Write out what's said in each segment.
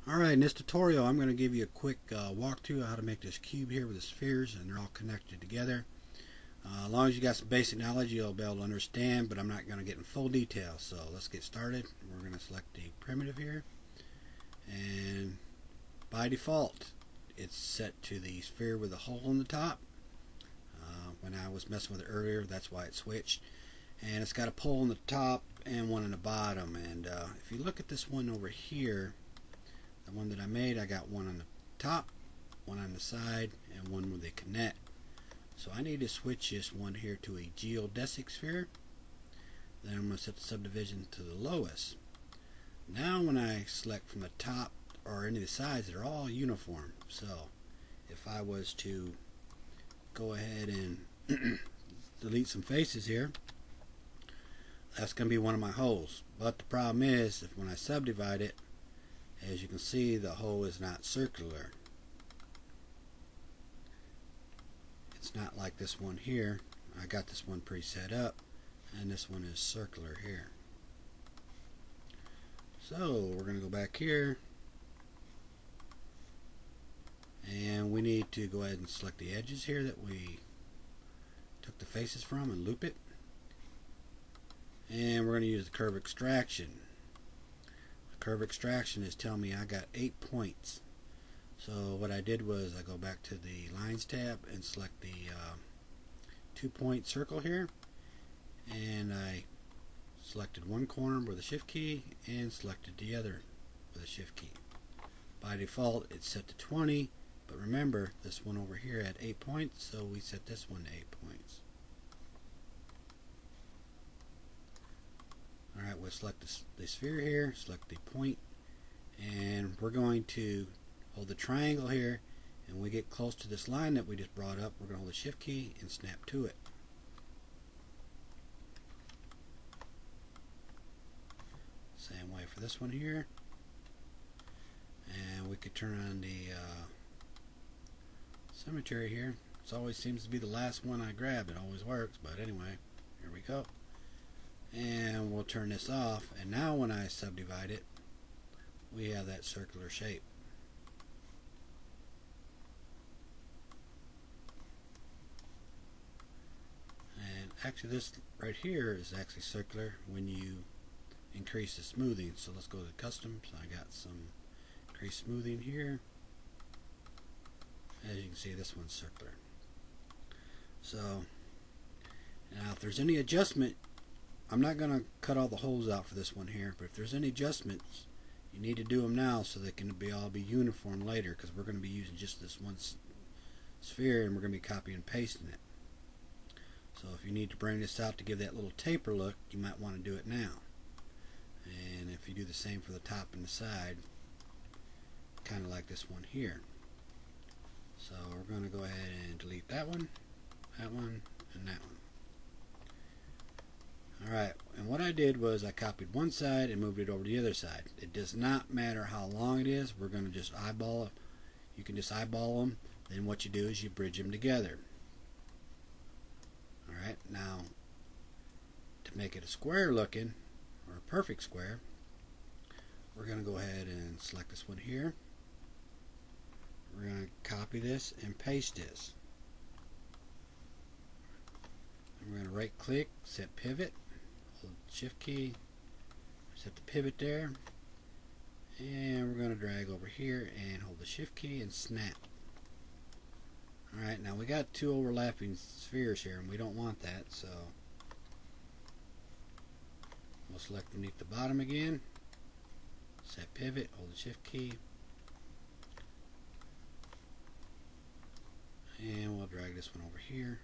Alright, in this tutorial I'm going to give you a quick walkthrough of how to make this cube here with the spheres, and they're all connected together. As long as you got some basic knowledge, you'll be able to understand, but I'm not going to get in full detail. So let's get started. We're going to select the primitive here, and by default it's set to the sphere with a hole in the top. When I was messing with it earlier, that's why it switched. And it's got a pole in the top and one in the bottom. And if you look at this one over here, the one that I made, I got one on the top, one on the side, and one where they connect. So I need to switch this one here to a geodesic sphere. Then I'm going to set the subdivision to the lowest. Now when I select from the top or any of the sides, they're all uniform. So if I was to go ahead and delete some faces here, that's going to be one of my holes. But the problem is, if when I subdivide it, as you can see, the hole is not circular. It's not like this one here. I got this one pre-set up, and this one is circular here. So we're going to go back here, and we need to go ahead and select the edges here that we took the faces from and loop it. And we're going to use the curve extraction. The curve extraction is telling me I got 8 points. So what I did was I go back to the lines tab and select the 2-point circle here, and I selected one corner with the shift key and selected the other with the shift key. By default it's set to 20, but remember this one over here had 8 points, so we set this one to 8 points. Alright, we'll select the sphere here, select the point, and we're going to hold the triangle here, and when we get close to this line that we just brought up, we're going to hold the shift key and snap to it. Same way for this one here, and we could turn on the symmetry here. It always seems to be the last one I grab. It always works, but anyway, here we go. And we'll turn this off, and now when I subdivide it, we have that circular shape. And actually this right here is actually circular when you increase the smoothing. So let's go to the custom. So I got some increased smoothing here. As you can see, this one's circular. So now if there's any adjustment, I'm not going to cut all the holes out for this one here, but if there's any adjustments, you need to do them now so they can all be uniform later, because we're going to be using just this one sphere and we're going to be copying and pasting it. So if you need to bring this out to give that little taper look, you might want to do it now. And if you do the same for the top and the side, kind of like this one here. So we're going to go ahead and delete that one, and that one. Alright, and what I did was I copied one side and moved it over to the other side. It does not matter how long it is. We're going to just eyeball it. You can just eyeball them. Then what you do is you bridge them together. Alright, now to make it a square looking, or a perfect square, we're going to go ahead and select this one here. We're going to copy this and paste this. And we're going to right click, set pivot, hold shift key, set the pivot there, and we're going to drag over here and hold the shift key and snap. Alright, now we got two overlapping spheres here, and we don't want that, so we'll select beneath the bottom again, set pivot, hold the shift key, and we'll drag this one over here,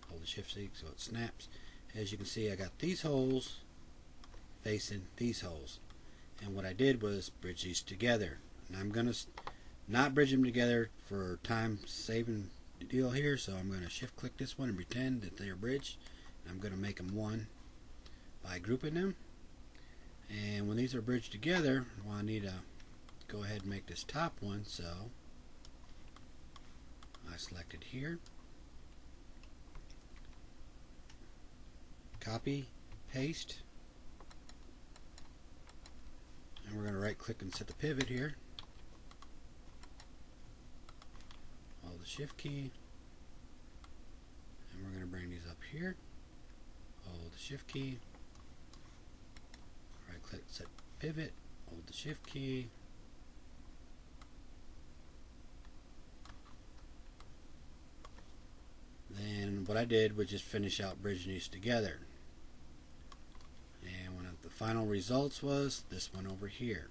hold the shift key so it snaps. As you can see, I got these holes facing these holes, and what I did was bridge these together. And I'm going to not bridge them together for time saving deal here, so I'm going to shift click this one and pretend that they are bridged, and I'm going to make them one by grouping them. And when these are bridged together, well, I need to go ahead and make this top one, so I select it here, copy, paste, and we're going to right click and set the pivot here, the shift key, and we're going to bring these up here. Hold the shift key, right click, set pivot, hold the shift key, then what I did was just finish out bridging these together. And one of the final results was this one over here.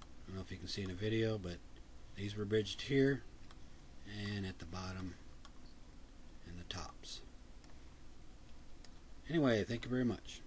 I don't know if you can see in the video, but these were bridged here and at the bottom and the tops. Anyway, thank you very much.